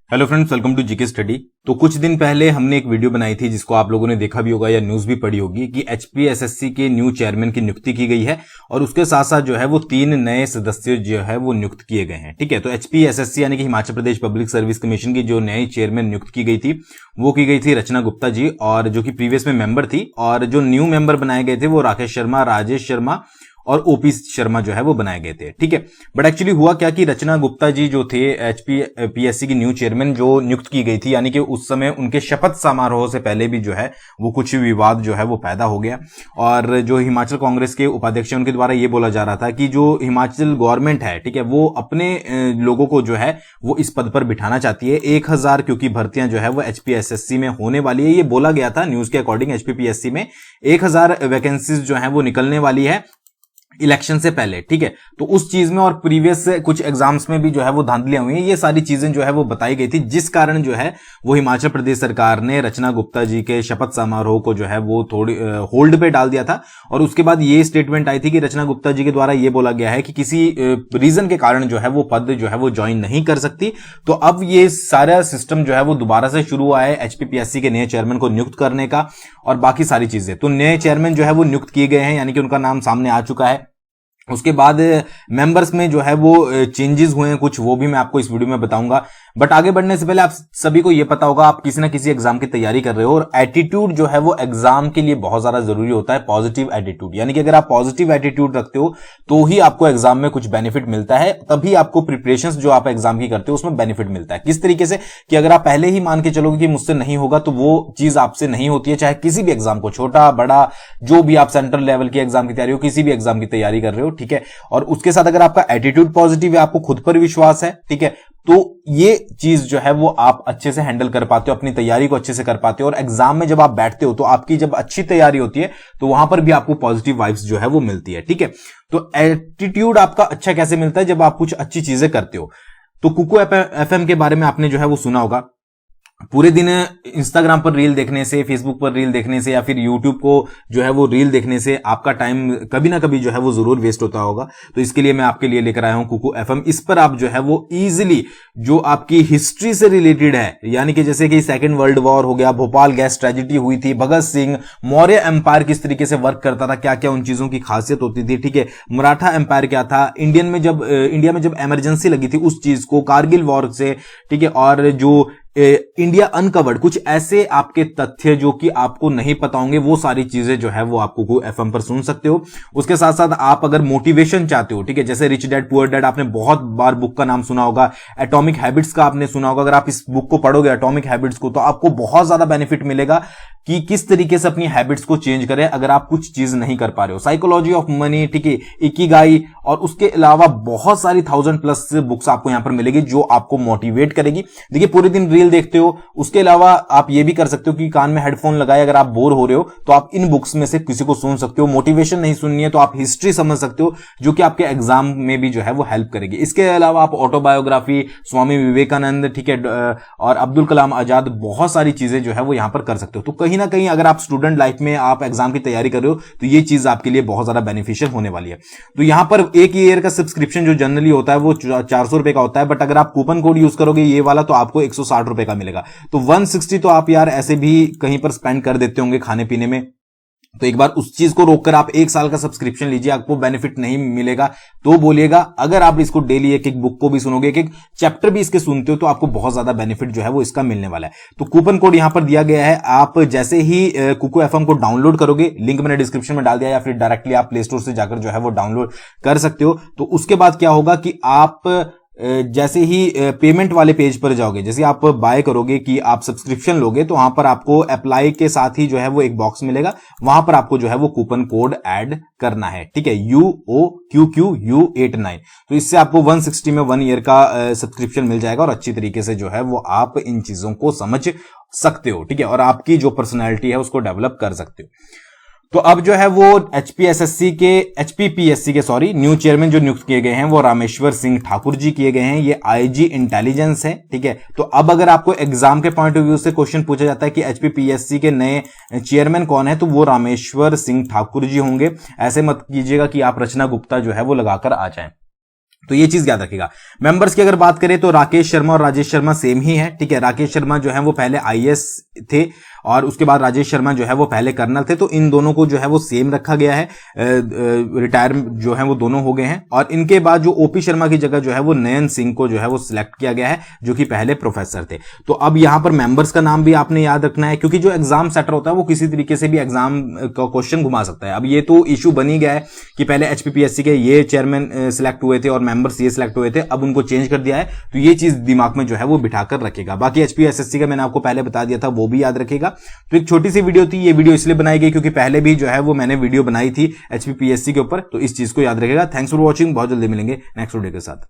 Hello friends, welcome to GK study. तो कुछ दिन पहले हमने एक वीडियो बनाई थी जिसको आप लोगों ने देखा भी होगा या न्यूज भी पढ़ी होगी कि एचपीएसएससी के न्यू चेयरमैन की नियुक्ति की गई है और उसके साथ साथ जो है वो 3 नए सदस्य जो है वो नियुक्त किए गए हैं। ठीक है, तो एचपीएसएससी यानी कि Himachal Pradesh public service commission की जो नई चेयरमैन नियुक्त की गई थी वो की गई थी रचना गुप्ता जी, और जो कि प्रीवियस में मेंबर थी। और जो न्यू मेंबर बनाए गए थे वो राकेश शर्मा, राजेश शर्मा और ओपी शर्मा जो है वो बनाए गए थे। ठीक है, बट एक्चुअली हुआ क्या कि रचना गुप्ता जी जो थे एचपीएससी की न्यू चेयरमैन जो नियुक्त की गई थी, यानी कि उस समय उनके शपथ समारोह से पहले भी जो है वो कुछ विवाद जो है वो पैदा हो गया। और जो हिमाचल कांग्रेस के उपाध्यक्ष हैं उनके द्वारा ये बोला जा रहा था कि जो हिमाचल गवर्नमेंट है, ठीक है, वो अपने लोगों को जो है वो इस पद पर बिठाना चाहती है। 1000 क्योंकि भर्तियां जो है वो एचपीएसएससी में होने वाली है, ये बोला गया था न्यूज के अकॉर्डिंग। एचपीपीएससी में 1000 वैकेंसीज जो है वो निकलने वाली है इलेक्शन से पहले। ठीक है, तो उस चीज में और प्रीवियस कुछ एग्जाम्स में भी जो है वो धांधलियां हुई हैं, ये सारी चीजें जो है वो बताई गई थी, जिस कारण जो है वो हिमाचल प्रदेश सरकार ने रचना गुप्ता जी के शपथ समारोह को जो है वो थोड़ी होल्ड पे डाल दिया था। और उसके बाद ये स्टेटमेंट आई थी कि रचना गुप्ता जी के द्वारा ये बोला गया है कि किसी रीजन के कारण जो है वो पद जो है वो ज्वाइन नहीं कर सकती। तो अब ये सारा सिस्टम जो है वो दोबारा से शुरू हुआ है एचपीपीएससी के नए चेयरमैन को नियुक्त करने का और बाकी सारी चीजें। तो नए चेयरमैन जो है वो नियुक्त किए गए हैं, यानी कि उनका नाम सामने आ चुका है। उसके बाद मेंबर्स में जो है वो चेंजेस हुए हैं कुछ, वो भी मैं आपको इस वीडियो में बताऊंगा। बट आगे बढ़ने से पहले आप सभी को ये पता होगा, आप किसी ना किसी एग्जाम की तैयारी कर रहे हो और एटीट्यूड जो है वो एग्जाम के लिए बहुत ज्यादा जरूरी होता है। पॉजिटिव एटीट्यूड, यानी कि अगर आप पॉजिटिव एटीट्यूड रखते हो तो ही आपको एग्जाम में कुछ बेनिफिट मिलता है, तभी आपको प्रिपरेशन जो आप एग्जाम की करते हो उसमें बेनिफिट मिलता है। किस तरीके से कि अगर आप पहले ही मान के चलोगे कि मुझसे नहीं होगा तो वो चीज आपसे नहीं होती है, चाहे किसी भी एग्जाम को, छोटा बड़ा जो भी आप सेंट्रल लेवल की एग्जाम की तैयारी हो, किसी भी एग्जाम की तैयारी कर रहे हो। ठीक है, और उसके साथ अगर आपका एटीट्यूड पॉजिटिव है, आपको खुद पर विश्वास है, ठीक है, तो ये चीज जो है वो आप अच्छे से हैंडल कर पाते हो, अपनी तैयारी को अच्छे से कर पाते हो। और एग्जाम में जब आप बैठते हो तो आपकी जब अच्छी तैयारी होती है तो वहां पर भी आपको पॉजिटिव वाइब्स जो है वो मिलती है। ठीक है, तो एटीट्यूड आपका अच्छा कैसे मिलता है? जब आप कुछ अच्छी चीजें करते हो। तो कुकू एफएम के बारे में आपने जो है वो सुना होगा। पूरे दिन इंस्टाग्राम पर रील देखने से, फेसबुक पर रील देखने से या फिर यूट्यूब को जो है वो रील देखने से आपका टाइम कभी ना कभी जो है वो जरूर वेस्ट होता होगा। तो इसके लिए मैं आपके लिए लेकर आया हूं कुकू एफएम। इस पर आप जो है वो इजीली जो आपकी हिस्ट्री से रिलेटेड है, यानी कि जैसे कि सेकेंड वर्ल्ड वॉर हो गया, भोपाल गैस ट्रेजेडी हुई थी, भगत सिंह, मौर्य एम्पायर किस तरीके से वर्क करता था, क्या क्या उन चीजों की खासियत होती थी, ठीक है, मराठा एम्पायर क्या था, इंडिया में जब इमरजेंसी लगी थी उस चीज को, कारगिल वॉर से, ठीक है, और जो इंडिया अनकवर्ड, कुछ ऐसे आपके तथ्य जो कि आपको नहीं पता होंगे, वो सारी चीजें जो है वो आप कुकू एफएम पर सुन सकते हो। उसके साथ साथ आप अगर मोटिवेशन चाहते हो, ठीक है, जैसे रिच डैड पुअर डैड, आपने बहुत बार बुक का नाम सुना होगा, एटॉमिक हैबिट्स का आपने सुना होगा। अगर आप इस बुक को पढ़ोगे, एटॉमिक हैबिट्स को, तो आपको बहुत ज्यादा बेनिफिट मिलेगा कि किस तरीके से अपनी हैबिट्स को चेंज करें अगर आप कुछ चीज नहीं कर पा रहे हो। साइकोलॉजी ऑफ मनी, ठीक है, इकिगाई, और उसके अलावा बहुत सारी 1000+ बुक्स आपको यहां पर मिलेगी जो आपको मोटिवेट करेगी। देखिए, पूरे दिन रील देखते हो, उसके अलावा आप ये भी कर सकते हो कि कान में हेडफोन लगाए, अगर आप बोर हो रहे हो तो आप इन बुक्स में से किसी को सुन सकते हो। मोटिवेशन नहीं सुननी है तो आप हिस्ट्री समझ सकते हो, जो कि आपके एग्जाम में भी जो है वो हेल्प करेगी। इसके अलावा आप ऑटोबायोग्राफी, स्वामी विवेकानंद, ठीक है, और अब्दुल कलाम आजाद, बहुत सारी चीजें जो है वो यहां पर कर सकते हो। तो कहीं ना कहीं अगर आप स्टूडेंट लाइफ में आप एग्जाम की तैयारी कर रहे हो तो ये चीज आपके लिए बहुत ज्यादा बेनिफिशियल होने वाली है। तो यहां पर एक ईयर का सब्सक्रिप्शन जो जनरली होता है वो 400 रुपए का होता है, बट अगर आप कूपन कोड यूज करोगे ये वाला तो आपको 160 रुपए का मिलेगा। तो 160 तो आप यार ऐसे भी कहीं पर स्पेंड कर देते होंगे खाने पीने में। तो एक बार उस चीज को रोककर आप 1 साल का सब्सक्रिप्शन लीजिए, आपको बेनिफिट नहीं मिलेगा तो बोलिएगा। अगर आप इसको डेली एक एक बुक को भी सुनोगे, एक एक चैप्टर भी इसके सुनते हो, तो आपको बहुत ज्यादा बेनिफिट जो है वो इसका मिलने वाला है। तो कूपन कोड यहां पर दिया गया है। आप जैसे ही कुकू एफएम को डाउनलोड करोगे, लिंक मैंने डिस्क्रिप्शन में डाल दिया, या फिर डायरेक्टली आप प्ले स्टोर से जाकर जो है वो डाउनलोड कर सकते हो। तो उसके बाद क्या होगा कि आप जैसे ही पेमेंट वाले पेज पर जाओगे, जैसे आप बाय करोगे कि आप सब्सक्रिप्शन लोगे, तो वहां पर आपको अप्लाई के साथ ही जो है वो एक बॉक्स मिलेगा, वहां पर आपको जो है वो कूपन कोड ऐड करना है, ठीक है, UOQQU89। तो इससे आपको 160 में 1 ईयर का सब्सक्रिप्शन मिल जाएगा और अच्छी तरीके से जो है वो आप इन चीजों को समझ सकते हो, ठीक है, और आपकी जो पर्सनैलिटी है उसको डेवलप कर सकते हो। तो अब जो है वो एचपीपीएससी के न्यू चेयरमैन जो नियुक्त किए गए हैं वो रामेश्वर सिंह ठाकुर जी किए गए हैं। ये आईजी इंटेलिजेंस है, ठीक है। तो अब अगर आपको एग्जाम के पॉइंट ऑफ व्यू से क्वेश्चन पूछा जाता है कि एचपीपीएससी के नए चेयरमैन कौन है, तो वो रामेश्वर सिंह ठाकुर जी होंगे। ऐसे मत कीजिएगा कि आप रचना गुप्ता जो है वो लगाकर आ जाएं। तो ये चीज याद रखिएगा। मेंबर्स की अगर बात करें तो राकेश शर्मा और राजेश शर्मा सेम ही है, ठीक है। राकेश शर्मा जो है वो पहले आईएएस थे और उसके बाद राजेश शर्मा जो है वो पहले कर्नल थे, तो इन दोनों को जो है वो सेम रखा गया है। रिटायर जो है वो दोनों हो गए हैं। और इनके बाद जो ओपी शर्मा की जगह जो है वो नयन सिंह को जो है वो सिलेक्ट किया गया है, जो कि पहले प्रोफेसर थे। तो अब यहां पर मेंबर्स का नाम भी आपने याद रखना है, क्योंकि जो एग्जाम सेटर होता है वो किसी तरीके से भी एग्जाम का क्वेश्चन घुमा सकता है। अब ये तो इशू बन ही गया है कि पहले एचपीपीएससी के ये चेयरमैन सिलेक्ट हुए थे और मेंबर्स ये सिलेक्ट हुए थे, अब उनको चेंज कर दिया है। तो ये चीज दिमाग में जो है वो बिठाकर रखेगा। बाकी एचपीएसएससी का मैंने आपको पहले बता दिया था, वो भी याद रखेगा। तो एक छोटी सी वीडियो थी, ये वीडियो इसलिए बनाई गई क्योंकि पहले भी जो है वो मैंने वीडियो बनाई थी एचपीपीएससी के ऊपर, तो इस चीज को याद रखेगा। थैंक्स फॉर वॉचिंग, बहुत जल्दी मिलेंगे नेक्स्ट वीडियो के साथ।